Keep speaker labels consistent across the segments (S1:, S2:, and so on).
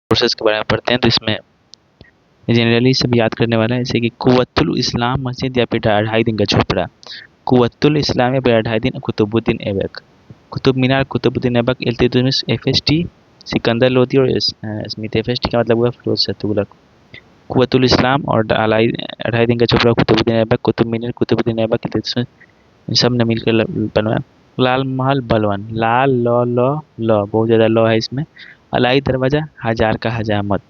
S1: Sources के बारे में पढ़ते हैं तो इसमें जनरली सब याद करने वाला है, जैसे कि कुव्वतुल इस्लाम मस्जिद या फिर 2.5 दिन का झोपड़ा। कुव्वतुल इस्लाम या फिर 2.5 दिन कुतुबुद्दीन ऐबक। कुतुब मीनार कुतुबुद्दीन ऐबक इल्तुतमिश एफएसटी सिकंदर लोधी और स्मिथ। एफएसटी का मतलब हुआ फिरोज शाह तुगलक। कुव्वतुल इस्लाम और 2.5 दिन का झोपड़ा कुतुबुद्दीन ऐबक। कुतुब मीनार कुतुबुद्दीन ऐबक इल्तुतमिश, इन सब ने मिलकर बनवाया। लाल महल बलवन, लाल ल बहुत ज़्यादा ल है इसमें। अलाई दरवाज़ा, हजार का हजामत,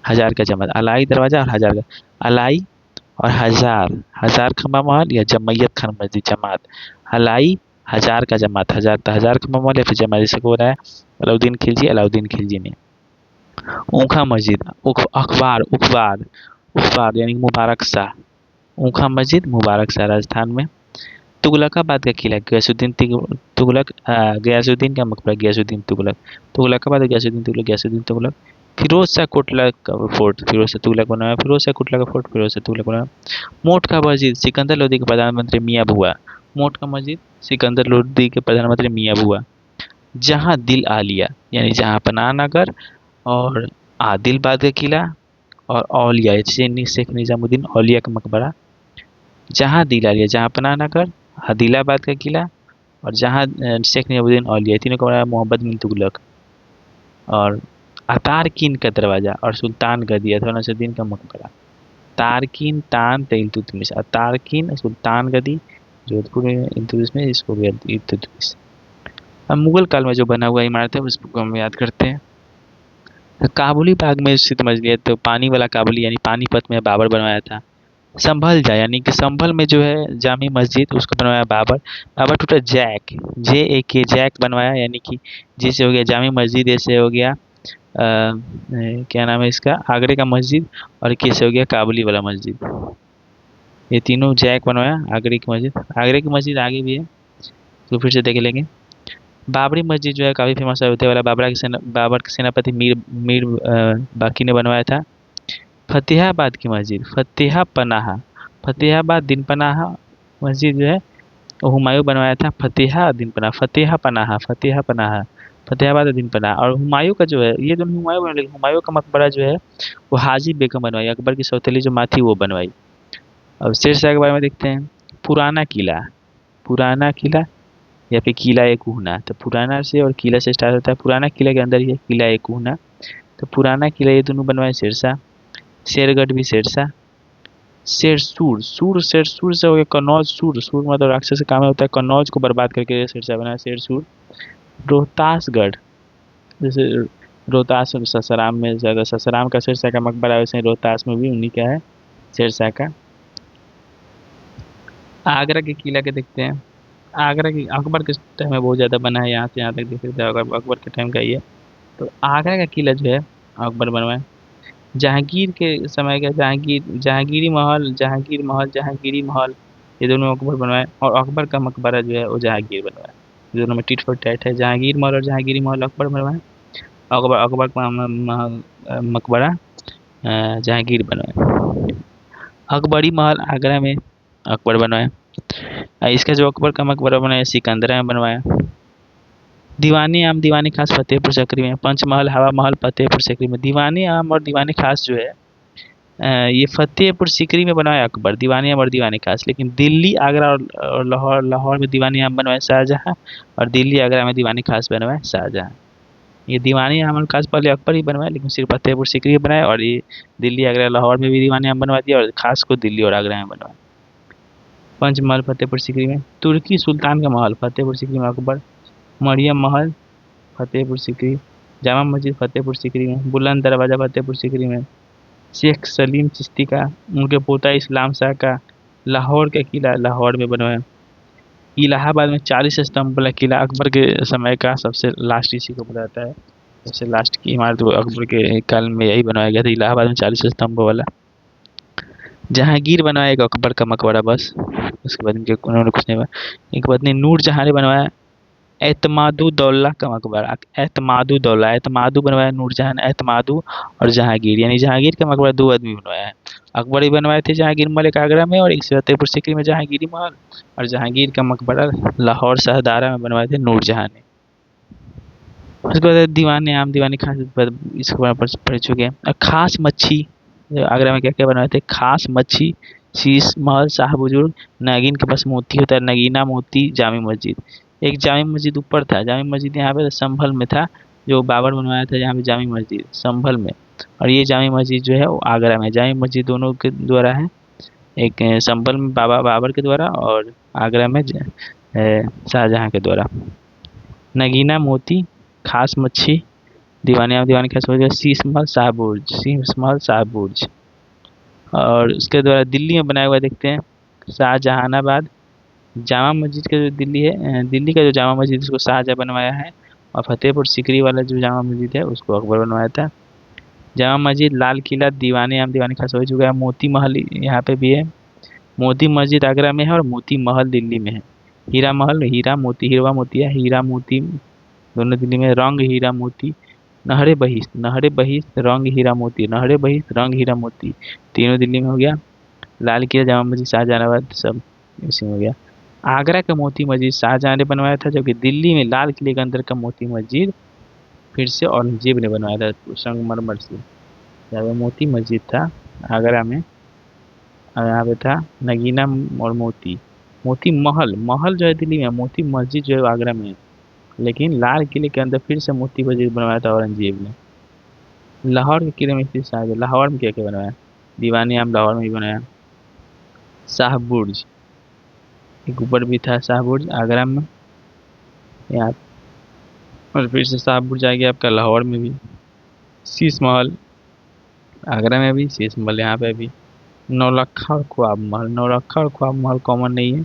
S1: हजार का जमात। अलाई दरवाज़ा और हजार का, अलाई और हजार, हजार खंबा महल या जमैयत खान मस्जिद जमात। अलाई हजार का जमात, हजार खंबा महल या फिर जमात, जैसे हो रहा है अलाउद्दीन खिलजी, अलाउद्दीन खिलजी ने। ऊखा मस्जिद, अखबार उखबार, उखबार यानी मुबारक शाह। ऊखा मस्जिद मुबारक शाह राजस्थान में। तुगलकाबाद का किला, गयासुद्दीन तुगलक, गयासुद्दीन का मकबरा गयासुद्दीन तुगलक। तुगलकाबाद गयासुद्दीन तुगलक, गयासुद्दीन तुगलक। फिरोज शाह कोटला का फोर्ट, फिरोज शाह तुगलक बनवाया। फिरोज शाह कोटला का फोर्ट फिरोज शाह तुगलक बनवाया। मोट का मस्जिद सिकंदर लोदी के प्रधानमंत्री मियाँ भुआ। मोट का मस्जिद सिकंदर लोदी के प्रधानमंत्री मियाँ भुआ। जहाँ दिल आलिया यानी जहाँ पनाह नगर और आदिलबाद का किला और औलिया जैसे शेख निजामुद्दीन औलिया का मकबरा। जहाँ दिल आलिया जहाँ पनाह नगर, आदिलाबाद का किला और जहाँ शेख निजामुद्दीन औलिया, तीनों का बना मोहम्मद बिन तुगलक। और अतारकीन का दरवाज़ा और सुल्तान गदी अथवा नसरुद्दीन का मकबरा। तारकीन तान इल्तुतमिश, तारकीन सुल्तान गदी जोधपुर में इल्तुतमिश में, इसको भी इल्तुतमिश। अब मुगल काल में जो बना हुआ इमारत है उसको हम याद करते हैं। काबुली बाग में स्थित मस्जिद, तो पानी वाला काबुली यानी पानीपत में बाबर बनवाया था। संभल जा यानी कि संभल में जो है जामी मस्जिद उसको बनवाया बाबर। बाबर टूटा जैक, JAK जैक बनवाया, यानी कि जैसे हो गया जामी मस्जिद, ऐसे हो गया क्या नाम है इसका, आगरे का मस्जिद, और कैसे हो गया काबुली वाला मस्जिद। ये तीनों जैक बनवाया। आगरे की मस्जिद, आगरे की मस्जिद आगे भी है तो फिर से देख लेंगे। बाबरी मस्जिद जो है काफ़ी फेमस है, वाला बाबर के सेनापति मीर बाकी ने बनवाया था। फतेहाबाद की मस्जिद, फतेहाबाद दिन पनाह मस्जिद जो है वो हुमायूं बनवाया था। दिन पनाह, फतेहाबाद और दिन पनाह। और हुमायूं का जो है, ये दोनों हुमायूं बनवाए, लेकिन हुमायूं का मकबरा जो है वो हाजी बेगम बनवाई, अकबर की सौतेली जो माँ थी वो बनवाई। अब शेरशाह के बारे में देखते हैं। पुराना किला, पुराना किला या फिर किला एक कहना, तो पुराना से और किला से स्टार्ट होता है। पुराना किला के अंदर ही है किला एक कहना, तो पुराना किला ये दोनों बनवाए शेरशाह। शेरगढ़ भी शेरशाह। शेरसूर, शेरसूर से हो गया कन्नौज, सूर मतलब राक्षस का काम होता है, कन्नौज को बर्बाद करके शेरशाह बनाया शेरसूर। रोहतासगढ़, जैसे रोहतास ससाराम में, ज़्यादा ससाराम का शेरशाह का मकबरा है, वैसे रोहतास में भी उन्हीं का है शेरशाह का। आगरा के किला के देखते हैं। आगरा की अकबर के टाइम में बहुत ज़्यादा बना है, यहाँ से यहाँ तक देख सकते हैं अकबर के टाइम का ये। तो आगरा का किला जो है अकबर बनवाया। जहांगीर के समय का जहांगीरी महल ये दोनों अकबर बनवाए। और अकबर का मकबरा जो है वो जहांगीर बनवाया। दोनों में टिट फॉर टैट है, जहांगीर महल और जहांगीरी महल अकबर बनवाए। अकबर अकबर का मकबरा जहांगीर बनवाए। अकबरी महल आगरा में अकबर बनवाया। इसका जो अकबर का मकबरा बनाया सिकंदरा में बनवाया। दीवानी आम दीवानी खास फतेहपुर सीकरी में। पंचमहल हवा महल फतेहपुर सीकरी में। दीवानी आम और दीवानी खास जो है ये फतेहपुर सीकरी में बनवाया अकबर, दीवानी आम और दीवानी खास। लेकिन दिल्ली आगरा और लाहौर में दीवानी आम बनवाया शाहजहाँ, और दिल्ली आगरा में दीवानी खास बनवाया शाहजहाँ। ये दीवानी आम और खास पहले अकबर ही बनवाया, लेकिन सिर्फ फतेहपुर सीकरी में बनाया, और ये दिल्ली आगरा लाहौर में भी दीवानी आम बनवा दिया, और खास को दिल्ली और आगरा में बनवाया। पंचमहल फतेहपुर सीकरी में। तुर्की सुल्तान का महल फतेहपुर सीकरी में अकबर। मरियम महल फतेहपुर सीकरी। जामा मस्जिद फतेहपुर सीकरी में। बुलंद दरवाज़ा फतेहपुर सीकरी में। शेख सलीम चिश्ती का, उनके पोता इस्लाम शाह का लाहौर का किला लाहौर में बनवाया। इलाहाबाद में 40 स्तंभ वाला किला अकबर के समय का सबसे लास्ट इसी को बोला जाता है, सबसे लास्ट की इमारत अकबर के काल में यही बनवाया गया था, इलाहाबाद में 40 स्तंभ वाला। जहांगीर बनवाया एक अकबर का मकबरा बस, उसके बाद इनके उन्होंने कुछ नहीं बनाया। एक पत्नी नूरजहाँ ने बनवाया एतमादुद्दौला का मकबरा। एतमादुद्दौला, एतमादु बनवाया नूरजहाँ ने, एतमादु और जहांगीर, यानी जहांगीर का मकबरा 2 आदमी बनवाया है। अकबर ही बनवाए थे जहांगीर मलिक आगरा में, और एक फतेहपुर सीकरी में जहांगीरी महल, और जहांगीर का मकबरा लाहौर शाहदारा में बनवाए थे नूरजहाँ ने। उसके बाद दीवाने आम दीवानी खास, इसके बारे में पढ़ चुके हैं। और खास मच्छी, आगरा में क्या क्या बनवाए थे, खास मच्छी, शीश महल, शाह बुजुर्ग, नागिन के पास मोती होता है, नगीना मोती, जामी मस्जिद। एक जामी मस्जिद ऊपर था, जामी मस्जिद यहाँ पे संभल में था, जो बाबर बनवाया था यहाँ पे जामी मस्जिद संभल में। और ये जामी मस्जिद जो है वो आगरा में, जामी मस्जिद दोनों के द्वारा है, एक संभल में बाबा बाबर के द्वारा, और आगरा में शाहजहाँ के द्वारा। नगीना मोती, खास मच्छी, दीवाने आम दीवानी खास मच्छी, शीश महल, शाह बुर्ज, शीश महल, शाह बुर्ज। और उसके द्वारा दिल्ली में बनाया हुआ देखते हैं, शाहजहानाबाद, जामा मस्जिद का जो दिल्ली है, दिल्ली का जो जामा मस्जिद उसको शाहजहाँ बनवाया है। और फतेहपुर सीकरी वाला जो जामा मस्जिद है उसको अकबर बनवाया था। जामा मस्जिद, लाल किला, दीवाने आम दीवानी खास हो चुका है। मोती महल यहाँ पे भी है। मोती मस्जिद आगरा में है और मोती महल दिल्ली में है। हीरा महल, हीरा मोती, हीरा मोतिया, हीरा मोती दोनों दिल्ली में। रंग हीरा मोती, नहरे बहिश, नहरे बहिश, रंग हीरा मोती, नहरे बहिश, रंग हीरा मोती, तीनों दिल्ली में हो गया। लाल किला, जामा मस्जिद, शाहजहानाबाद, सब इसी में हो गया। आगरा का मोती मस्जिद शाहजहाँ ने बनवाया था, जबकि दिल्ली में लाल किले के अंदर का मोती मस्जिद फिर से औरंगजेब ने बनवाया था संगमरमर से। यहाँ पे मोती मस्जिद था आगरा में, और यहाँ पे था नगीना और मोती। मोती महल, महल जो है दिल्ली में, मोती मस्जिद जो है आगरा में है। लेकिन लाल किले के अंदर फिर से मोती मस्जिद बनवाया था औरंगजेब ने। लाहौर के किले में स्थित शाहजहाँ, लाहौर में क्या क्या बनवाया, दीवानी आम लाहौर में भी बनाया। शाह बुर्ज, एक ऊपर भी था शाह बुर्ज आगरा में यहाँ। और फिर से शाह बुर्ज आ गया आपका लाहौर में भी। शीश महल आगरा में भी, शीश महल यहाँ पे भी। नौलखा और ख्वाब महल, नौलखा और ख्वाब महल कॉमन नहीं है।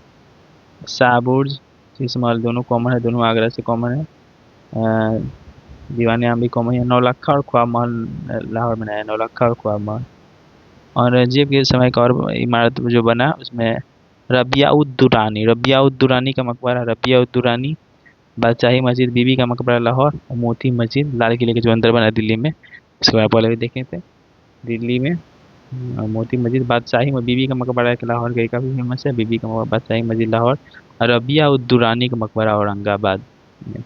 S1: शाह बुर्ज, शीश महल दोनों कॉमन है, दोनों आगरा से कॉमन है। दीवाने आम भी कॉमन है। नौलखा और ख्वाब महल लाहौर में है, नौलखा और ख्वाब महल। औरंगजेब के समय का और इमारत जो बना उसमें रबिया उद दुरानी, रबिया उद दुरानी का मकबरा, रबिया उद दुरानी, बादशाही मस्जिद, बीबी का मकबरा लाहौर, और मोती मस्जिद लाल किले के जो अंदर बना दिल्ली में, इसके बारे में पहले भी देखे थे। दिल्ली में मोती मस्जिद, बादशाही में बीबी का मकबरा है लाहौर का, काफ़ी फेमस है, बीबी का मकबरा, बादशाही मस्जिद लाहौर। और रबिया उद दुरानी का मकबरा औरंगाबाद में।